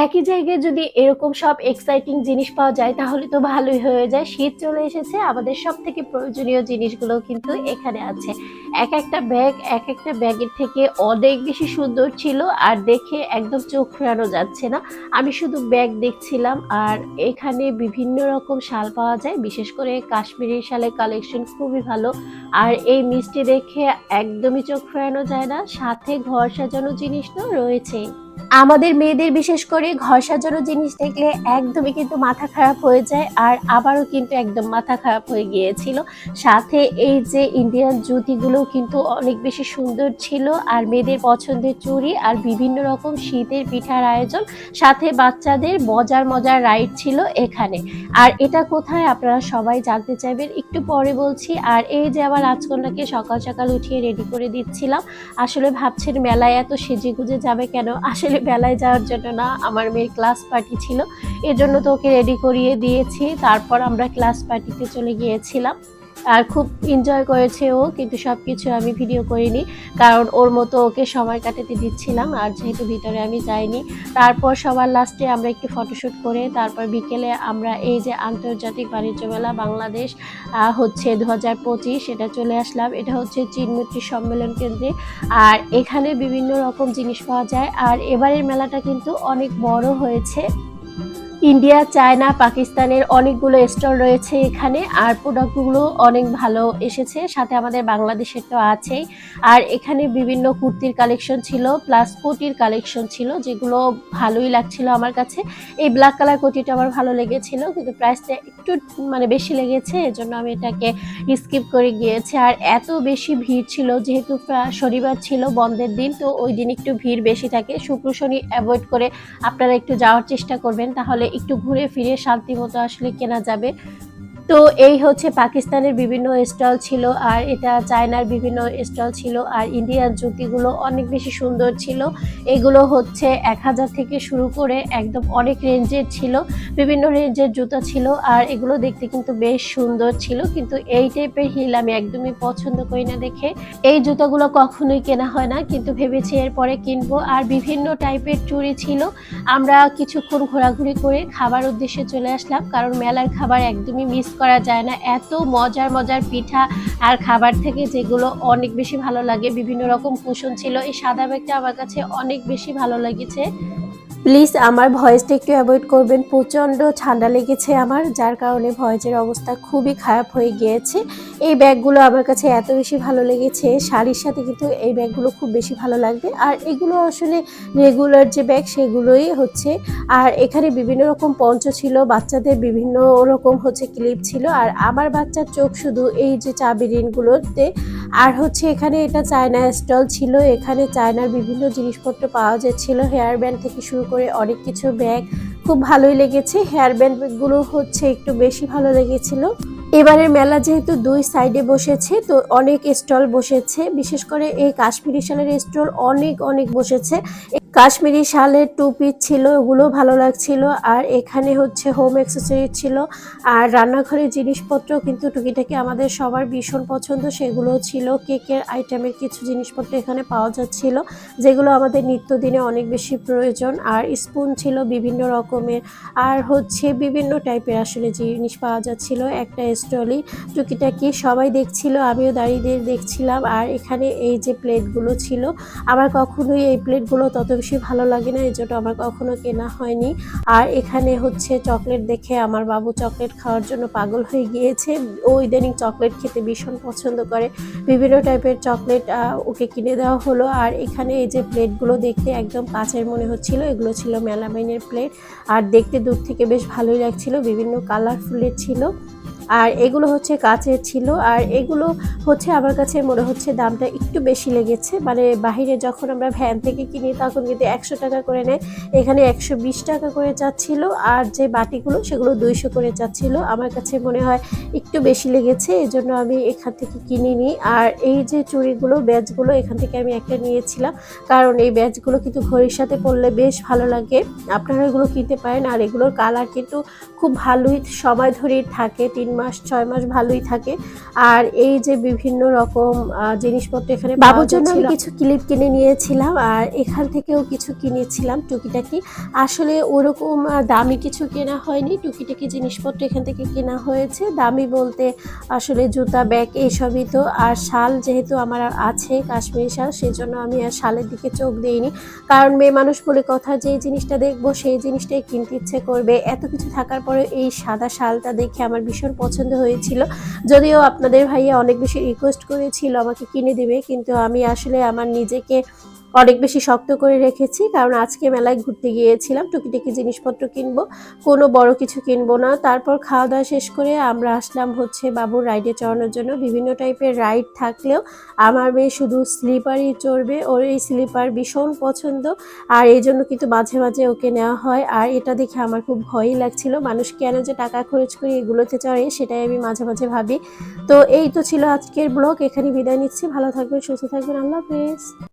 একই জায়গায় যদি এরকম সব এক্সাইটিং জিনিস পাওয়া যায় তাহলে তো ভালোই হয়ে যায়। শীত চলে এসেছে, আমাদের সবথেকে প্রয়োজনীয় জিনিসগুলো কিন্তু এখানে আছে। এক একটা ব্যাগের থেকে অনেক বেশি সুন্দর ছিল আর দেখে একদম চোখ ফেরানো যাচ্ছে না। আমি শুধু ব্যাগ দেখছিলাম আর এখানে বিভিন্ন রকম শাল পাওয়া যায়, বিশেষ করে কাশ্মীরি শালের কালেকশন খুবই ভালো। আর এই মিষ্টি দেখে একদমই চোখ ফেরানো যায় না, সাথে ঘর সাজানো জিনিস তো রয়েছেই। আমাদের মেয়েদের বিশেষ করে ঘর সাজানো জিনিস দেখলে একদমই কিন্তু মাথা খারাপ হয়ে যায়, আর আবারও কিন্তু একদম মাথা খারাপ হয়ে গিয়েছিল। সাথে এই যে ইন্ডিয়ান জুতিগুলো কিন্তু অনেক বেশি সুন্দর ছিল, আর মেয়েদের পছন্দের চুড়ি আর বিভিন্ন রকম শীতের পিঠার আয়োজন, সাথে বাচ্চাদের মজার মজার রাইড ছিল এখানে। আর এটা কোথায় আপনারা সবাই জানতে চাইবেন, একটু পরে বলছি। আর এই যে আবার রাজকন্যাকে সকাল সকাল উঠিয়ে রেডি করে দিচ্ছিলাম। আসলে ভাবছেন মেলায় এত সেজে গুজে যাবে কেন, আসলে মেলায় যাওয়ার জন্য না, আমার মেয়ের ক্লাস পার্টি ছিল, এজন্য তো ওকে রেডি করিয়ে দিয়েছি। তারপর আমরা ক্লাস পার্টিতে চলে গিয়েছিলাম আর খুব এনজয় করেছে ও, কিন্তু সবকিছু আমি ভিডিও করিনি, কারণ ওর মতো ওকে সময় কাটাতে দিচ্ছিলাম, আর যেহেতু ভিতরে আমি যাইনি। তারপর সবার লাস্টে আমরা একটু ফটোশ্যুট করে তারপর বিকেলে আমরা এই যে আন্তর্জাতিক বাণিজ্য মেলা বাংলাদেশ হচ্ছে 2025 এটা চলে আসলাম। এটা হচ্ছে চীনমৈত্রী সম্মেলন কেন্দ্রে, আর এখানে বিভিন্ন রকম জিনিস পাওয়া যায়। আর এবারের মেলাটা কিন্তু অনেক বড় হয়েছে। ইন্ডিয়া, চায়না, পাকিস্তানের অনেকগুলো স্টল রয়েছে এখানে, আর প্রোডাক্টগুলো অনেক ভালো এসেছে, সাথে আমাদের বাংলাদেশের তো আছেই। আর এখানে বিভিন্ন কুর্তির কালেকশন ছিল, প্লাস কোটির কালেকশন ছিল, যেগুলো ভালোই লাগছিল আমার কাছে। এই ব্ল্যাক কালার কোটিটা আমার ভালো লেগেছিল, কিন্তু প্রাইসটা একটু বেশি লেগেছে, এজন্য আমি এটাকে স্কিপ করে গিয়েছি। আর এত বেশি ভিড় ছিল, যেহেতু শনিবার ছিল বন্ধের দিন, তো ওই দিন একটু ভিড় বেশি থাকে। শুক্র শনি অ্যাভয়েড করে আপনারা একটু যাওয়ার চেষ্টা করবেন, তাহলে একটু ঘুরে ফিরে শান্তি মতো আসলে কেনা যাবে। তো এই হচ্ছে পাকিস্তানের বিভিন্ন স্টল ছিল, আর এটা চায়নার বিভিন্ন স্টল ছিল। আর ইন্ডিয়ান জুতিগুলো অনেক বেশি সুন্দর ছিল। এগুলো হচ্ছে 1000 থেকে শুরু করে একদম অনেক রেঞ্জের ছিল, বিভিন্ন রেঞ্জের জুতা ছিল, আর এগুলো দেখতে কিন্তু বেশ সুন্দর ছিল। কিন্তু এই টাইপের হিল আমি একদমই পছন্দ করি না দেখে এই জুতাগুলো কখনোই কেনা হয় না, কিন্তু ভেবেছি এরপরে কিনবো। আর বিভিন্ন টাইপের চুড়ি ছিল। আমরা কিছুক্ষণ ঘোরাঘুরি করে খাবার উদ্দেশ্যে চলে আসলাম, কারণ মেলার খাবার একদমই মিস করা যায় না। এত মজার মজার পিঠা আর খাবার থেকে যেগুলো অনেক বেশি ভালো লাগে, বিভিন্ন রকম কুশন ছিল। এই সাদা ব্যাগটা আমার কাছে অনেক বেশি ভালো লেগেছে। প্লিজ আমার ভয়েসটা একটু অ্যাভয়েড করবেন, প্রচণ্ড ঠান্ডা লেগেছে আমার, যার কারণে ভয়েসের অবস্থা খুবই খারাপ হয়ে গিয়েছে। এই ব্যাগগুলো আমার কাছে এত বেশি ভালো লেগেছে, শাড়ির সাথে কিন্তু এই ব্যাগগুলো খুব বেশি ভালো লাগবে। আর এগুলো আসলে রেগুলার যে ব্যাগ সেগুলোই হচ্ছে। আর এখানে বিভিন্ন রকম পঞ্চ ছিল, বাচ্চাদের বিভিন্ন রকম হচ্ছে ক্লিপ ছিল। আর আমার বাচ্চার চোখ শুধু এই যে চাবি রিংগুলোতে। আর হচ্ছে এখানে এটা চায়না স্টল ছিল, এখানে চায়নার বিভিন্ন জিনিসপত্র পাওয়া যাচ্ছিল, হেয়ার ব্যান্ড থেকে শুরু করে অনেক কিছু ব্যাগ খুব ভালোই লেগেছে। হেয়ার ব্যান্ডগুলো হচ্ছে একটু বেশি ভালো লেগেছিল। এবারের মেলা যেহেতু দুই সাইডে বসেছে, তো অনেক স্টল বসেছে, বিশেষ করে এই কাশ্মীরি শালের স্টল অনেক অনেক বসেছে। কাশ্মীরি শালের টুপি ছিল, ওগুলো ভালো লাগছিল। আর এখানে হচ্ছে হোম অ্যাক্সেসরি ছিল, আর রান্নাঘরের জিনিসপত্র কিন্তু টুকিটাকি আমাদের সবার ভীষণ পছন্দ, সেগুলো ছিল। কেকের আইটেমের কিছু জিনিসপত্র এখানে পাওয়া যাচ্ছিল, যেগুলো আমাদের নিত্যদিনে অনেক বেশি প্রয়োজন। আর স্পুন ছিল বিভিন্ন রকমের, আর হচ্ছে বিভিন্ন টাইপের আসলে জিনিস পাওয়া যাচ্ছিল একটা স্টলই। টুকিটাকি সবাই দেখছিল, আমিও দাঁড়িয়ে দেখছিলাম। আর এখানে এই যে প্লেটগুলো ছিল, আমার কখনোই এই প্লেটগুলো তত বেশি ভালো লাগে না, এই জন্য আমার কখনো কেনা হয়নি। আর এখানে হচ্ছে চকলেট দেখে আমার বাবু চকলেট খাওয়ার জন্য পাগল হয়ে গিয়েছে। ও ইদানিং চকলেট খেতে ভীষণ পছন্দ করে, বিভিন্ন টাইপের চকলেট ওকে কিনে দেওয়া হলো। আর এখানে এই যে প্লেটগুলো দেখতে একদম কাচের মনে হচ্ছিল, এগুলো ছিল মেলামাইনের প্লেট, আর দেখতে দূর থেকে বেশ ভালোই লাগছিল, বিভিন্ন কালারফুলের ছিল। আর এগুলো হচ্ছে কাচের ছিল। আর এগুলো হচ্ছে আমার কাছে মনে হচ্ছে দামটা একটু বেশি লেগেছে, বাহিরে যখন আমরা ভ্যান থেকে কিনি তখন কিন্তু 100 টাকা করে নেয়, এখানে 120 টাকা করে চাচ্ছিল। আর যে বাটিগুলো সেগুলো 200 করে চাচ্ছিল, আমার কাছে মনে হয় একটু বেশি লেগেছে, এজন্য আমি এখান থেকে কিনিনি। আর এই যে চুড়িগুলো, ব্যাজগুলো, এখান থেকে আমি একটা নিয়েছিলাম, কারণ এই ব্যাজগুলো কিন্তু ঘড়ির সাথে পরলে বেশ ভালো লাগে, আপনারা এগুলো কিনতে পারেন। আর এগুলোর কালার কিন্তু খুব ভালোই সময় ধরেই থাকে, 3 মাস 6 মাস ভালোই থাকে। আর এই যে বিভিন্ন রকম জিনিসপত্র এখানে বাবুর জন্য আমি কিছু ক্লিপ কিনে নিয়েছিলাম, আর এখান থেকেও কিছু কিনেছিলাম টুকিটাকি। আসলে ওরকম দামি কিছু কেনা হয়নি, টুকিটাকি জিনিসপত্র এখান থেকে কেনা হয়েছে। দামি বলতে আসলে জুতা, ব্যাগ এইসবই তো। আর শাল যেহেতু আমার আছে, কাশ্মীরি শাল, সেজন্য আমি আর শালের দিকে চোখ দিইনি। কারণ মেয়ে মানুষ বলে কথা, যে জিনিসটা দেখবো সেই জিনিসটাই কিনতে ইচ্ছে করবে। এত কিছু থাকার পরে এই সাদা শালটা দেখে আমার ভীষণ পছন্দ হয়েছিল। যদিও আপনাদের ভাইয়া অনেক বেশি রিকোয়েস্ট করেছিল আমাকে কিনে দিবে, কিন্তু আমি আসলে আমার নিজেকে অনেক বেশি শক্ত করে রেখেছি, কারণ আজকে মেলায় ঘুরতে গিয়েছিলাম, টুকিটাকি জিনিসপত্র কিনবো, কোনো বড় কিছু কিনবো না। তারপর খাওয়া দাওয়া শেষ করে আমরা আসলাম হচ্ছে বাবুর রাইডে চড়ানোর জন্য। বিভিন্ন টাইপের রাইড থাকলেও আমার মেয়ে শুধু স্লিপারই চড়বে, ওর এই স্লিপার ভীষণ পছন্দ, আর এই জন্য কিন্তু মাঝে মাঝে ওকে নেওয়া হয়। আর এটা দেখে আমার খুব ভয়ই লাগছিল, মানুষ কেন যে টাকা খরচ করে এগুলোতে চড়ে, সেটাই আমি মাঝে মাঝে ভাবি। তো এই তো ছিল আজকের ব্লগ, এখানে বিদায় নিচ্ছি। ভালো থাকবেন, সুস্থ থাকবেন, আল্লাহ হাফেজ।